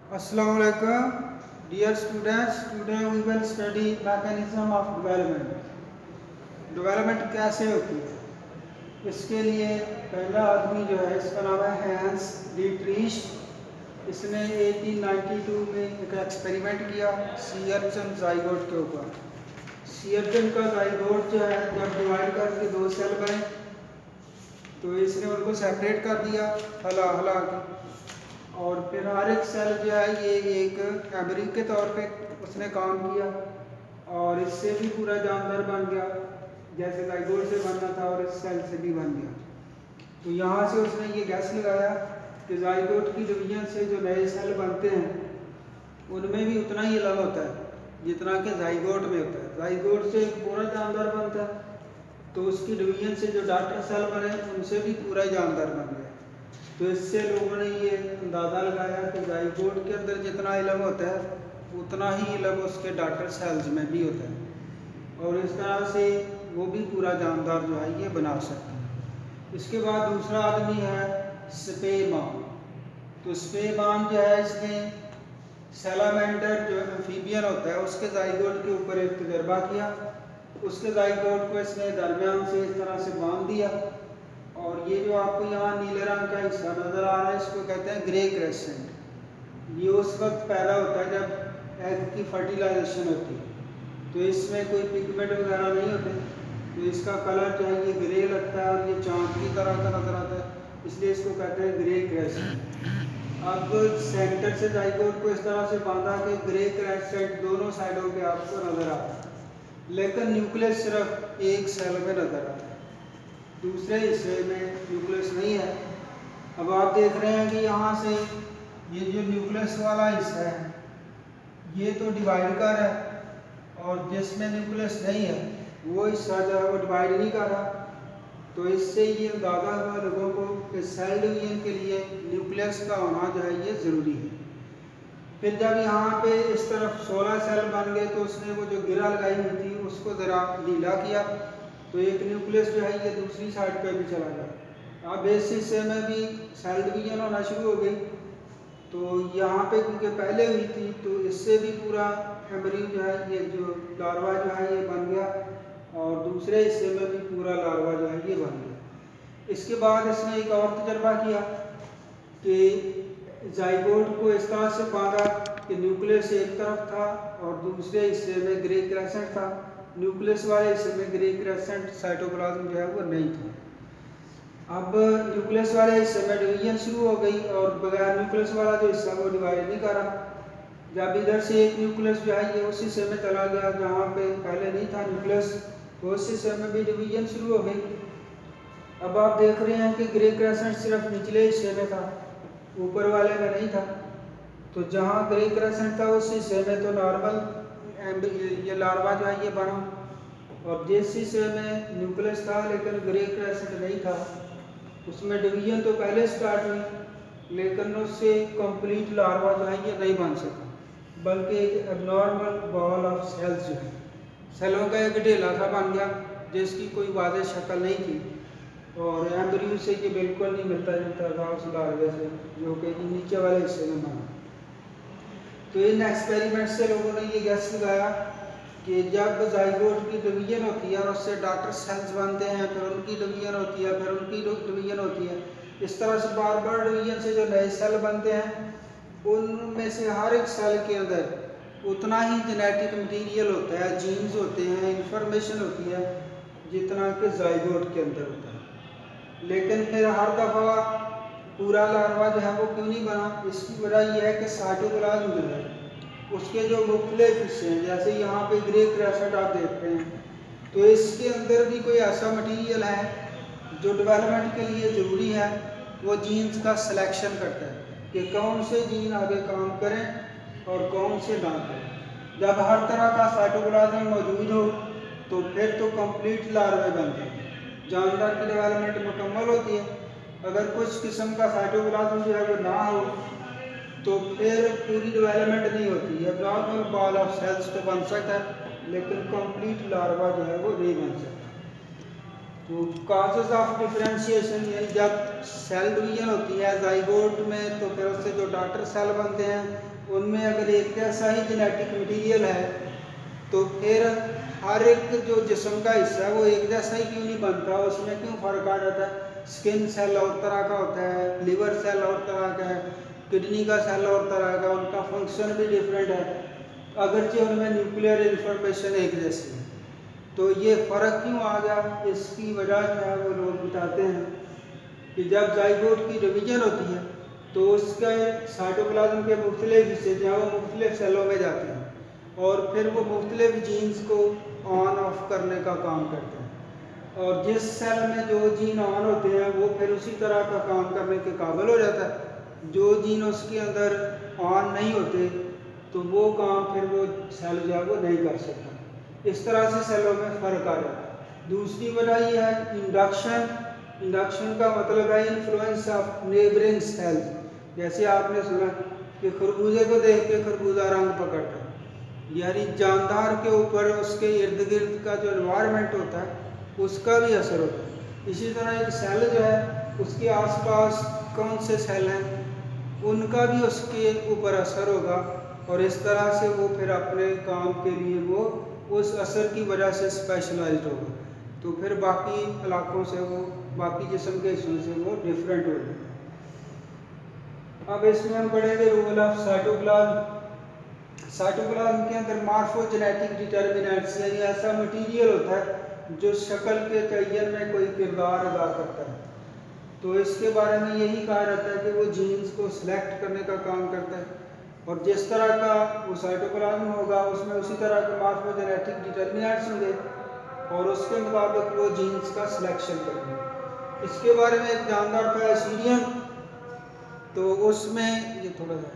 Assalamu alaikum, dear students. Today we will study mechanism of development. Development कैसे होती है, इसके लिए पहला आदमी जो है इसका नाम है हैंस डीट्रीश। इसने 1892 में एक एक्सपेरिमेंट किया सीयरचन जाइगोट के ऊपर। सीयरचन का जाइगोट जो है जब डिवाइड करके दो सेल बने तो इसने उनको सेपरेट कर दिया हला हला के, और फिर हर एक सेल जो है ये एक एम्ब्रियो के तौर पे उसने काम किया और इससे भी पूरा जानदार बन गया जैसे जाइगोट से बनना था और इस सेल से भी बन गया। तो यहाँ से उसने ये गैस लगाया कि जाइगोट की डिवीजन से जो नए सेल बनते हैं उनमें भी उतना ही अलग होता है जितना कि जाइगोट में होता है। जाइगोट से पूरा जानदार बनता है तो उसकी डिवीजन से जो डॉटर सेल बने उनसे भी पूरा जानदार बन गया। तो इससे लोगों ने ये अंदाज़ा लगाया कि जाइगोट के अंदर जितना इलम होता है उतना ही इलम उसके डॉटर सेल्स में भी होता है और इस तरह से वो भी पूरा जानदार जो है ये बना सकते हैं। इसके बाद दूसरा आदमी है स्पेमान। तो स्पेमान जो है इसने सैलामेंडर जो एम्फीबियन होता है उसके जाइगोट के ऊपर एक तजर्बा किया। उसके जाइगोट को इसने दरमियान से इस तरह से बांध दिया और ये जो आपको यहाँ नीले रंग का हिस्सा नज़र आ रहा है इसको कहते हैं ग्रे क्रेसेंट। ये उस वक्त पैदा होता है जब एग की फर्टिलाइजेशन होती है, तो इसमें कोई पिगमेंट वगैरह नहीं होते, तो इसका कलर जो है ये ग्रे लगता है और ये चाँद की तरह का नज़र आता है, इसलिए इसको कहते हैं ग्रे क्रेसेंट। अब सेंटर से जाइगोट को इस तरह से बांधा कि ग्रे क्रेसेंट दोनों साइडों पे आपको नज़र आता है, लेकिन न्यूक्लियस सिर्फ एक सेल में नज़र आता है, दूसरे हिस्से में न्यूक्लियस नहीं है। अब आप देख रहे हैं कि यहाँ से ये जो न्यूक्लियस वाला हिस्सा है ये तो डिवाइड कर रहा है और जिसमें न्यूक्लियस नहीं है वो हिस्सा जो है वो डिवाइड नहीं कर रहा। तो इससे ये अंदाज़ा हुआ लोगों को कि सेल डिवीजन के लिए न्यूक्लियस का होना जो है ये ज़रूरी है। फिर जब यहाँ पे इस तरफ 16 सेल बन गए तो उसने वो जो गिरा लगाई हुई थी उसको ज़रा ढीला किया तो एक न्यूक्लियस जो है ये दूसरी साइड पे भी चला गया। अब इस हिस्से में भी सेल डिवीजन होना शुरू हो गई। तो यहाँ पे क्योंकि पहले हुई थी तो इससे भी पूरा एम्ब्रियो जो है ये जो लार्वा जो है ये बन गया और दूसरे हिस्से में भी पूरा लार्वा जो है ये बन गया। इसके बाद इसने एक और तजर्बा किया कि जाइगोट को इस तरह से बांधा कि न्यूक्लियस एक तरफ था और दूसरे हिस्से में ग्रे क्रेसेंट था, न्यूक्लियस वाले हिस्से में ग्रे क्रेसेंट साइटोप्लाज्म जो है वो नहीं था। अब न्यूक्लियस वाले हिस्से में डिवीजन शुरू हो गई और बगैर न्यूक्लियस वाला जो हिस्सा वो डिवाइड नहीं करा। जब इधर से एक न्यूक्लियस जो है ये उस हिस्से में चला गया जहाँ पे पहले नहीं था न्यूक्लियस, तो उस हिस्से में भी डिवीजन शुरू हो गई। अब आप देख रहे हैं कि ग्रे क्रेसेंट सिर्फ निचले हिस्से में था, ऊपर वाले में नहीं था। तो जहाँ ग्रे क्रेसेंट था उस हिस्से में तो नॉर्मल ये लार्वा जो है ये बना, और जिस हिस्से में न्यूक्लियस था लेकिन ग्रे क्रेसेंट नहीं था उसमें डिवीजन तो पहले स्टार्ट हुई लेकिन उससे कंप्लीट लार्वा जो है ये नहीं बन सका, बल्कि एक एबनॉर्मल बॉल ऑफ सेल्स जो है सेलों का एक ढेला सा बन गया जिसकी कोई वाज़ेह शक्ल नहीं थी और एम्ब्रियो से ये बिल्कुल नहीं मिलता जुलता था उस लार्वे से जो कि नीचे वाले हिस्से में बना। तो इन एक्सपेरिमेंट से लोगों ने ये गैस लगाया कि जब जाइगोट की डिवीजन होती है और उससे डॉटर सेल्स बनते हैं, फिर उनकी डिवीजन होती है, फिर उनकी डिवीजन होती है, इस तरह से बार बार डिवीजन से जो नए सेल बनते हैं उनमें से हर एक सेल के अंदर उतना ही जेनेटिक मटीरियल होता है, जीन्स होते हैं, इंफॉर्मेशन होती है जितना कि जाइगोट के अंदर होता है। लेकिन फिर हर दफ़ा पूरा लार्वा जो है वो क्यों नहीं बना, इसकी वजह यह है कि साइटोप्लाज्म जो है उसके जो मुख्तलिफ हिस्से हैं, जैसे यहाँ पे ग्रे क्रेसेंट आप देख रहे हैं, तो इसके अंदर भी कोई ऐसा मटेरियल है जो डेवलपमेंट के लिए ज़रूरी है। वो जीन्स का सिलेक्शन करता है कि कौन से जीन आगे काम करें और कौन से ना करें। जब हर तरह का साइटोप्लाज्म मौजूद हो तो फिर तो कंप्लीट लार्वे बनते हैं, जानदार की डेवलपमेंट मुकम्मल होती है। अगर कुछ किस्म का साइटोप्लाज्म जो है वो ना हो तो फिर पूरी डेवलपमेंट नहीं होती है। नॉर्मल बॉल ऑफ सेल्स तो बन सकता है लेकिन कंप्लीट लार्वा जो है वो नहीं बन सकता। तो काजेज ऑफ डिफरेंशिएशन, यानी जब सेल डिवीजन होती है जाइगोट में, तो फिर उससे जो डॉटर सेल बनते हैं उनमें अगर एक जैसा ही जेनेटिक मटेरियल है तो फिर हर एक जो जिस्म का हिस्सा है वो एक जैसा ही क्यों नहीं बनता, उसमें क्यों फ़र्क आ जाता है। स्किन सेल और तरह का होता है, लिवर सेल और तरह का है, किडनी का सेल और तरह का, उनका फंक्शन भी डिफरेंट है, अगरचे उनमें न्यूक्लियर इन्फॉर्मेशन एक जैसी है। तो ये फ़र्क क्यों आ गया, इसकी वजह जो है वो लोग बताते हैं कि जब जाइगोट की डिवीजन होती है तो उसके साइटोप्लाज्म के मुख्तलिफ हिस्से जो हैं वो मुख्तलिफ सेलों में जाते हैं और फिर वो मुख्तलिफ जीन्स को ऑन ऑफ करने का काम करते हैं, और जिस सेल में जो जीन ऑन होते हैं वो फिर उसी तरह का काम करने के काबिल हो जाता है। जो जीन उसके अंदर ऑन नहीं होते तो वो काम फिर वो सेल जो है वो नहीं कर सकता। इस तरह से सेलों में फ़र्क आ जाता है। दूसरी वजह यह है इंडक्शन। इंडक्शन का मतलब है इन्फ्लुएंस ऑफ नेबरिंग सेल्स। जैसे आपने सुना कि खरबूजे को देख के खरबूजा रंग पकड़ता है, यानी जानदार के ऊपर उसके इर्द गिर्द का जो एनवायरनमेंट होता है उसका भी असर होता है। इसी तरह एक सेल जो है उसके आसपास कौन से सेल हैं उनका भी उसके ऊपर असर होगा, और इस तरह से वो फिर अपने काम के लिए वो उस असर की वजह से स्पेशलाइज्ड होगा, तो फिर बाकी इलाकों से वो, बाकी जिस्म के हिस्सों से वो डिफरेंट होगा। अब इसमें हम पढ़ेंगे रोल ऑफ साइटोप्लाज्म। साइटोप्लाज्म के अंदर मार्फोजेनेटिक डिटर्मिनेंट्स, यानी ऐसा मटेरियल होता है जो शक्ल के तयन में कोई किरदार अदा करता है। तो इसके बारे में यही कहा जाता है कि वो जीन्स को सिलेक्ट करने का काम करता है, और जिस तरह का वो साइटोप्लाज्म होगा उसमें उसी तरह के मार्फोजेनेटिक डिटर्मिनेंट्स होंगे और उसके मुताबिक वो जीन्स का सिलेक्शन करेंगे। इसके बारे में एक जानदार था एसिडियम, तो उसमें ये थोड़ा सा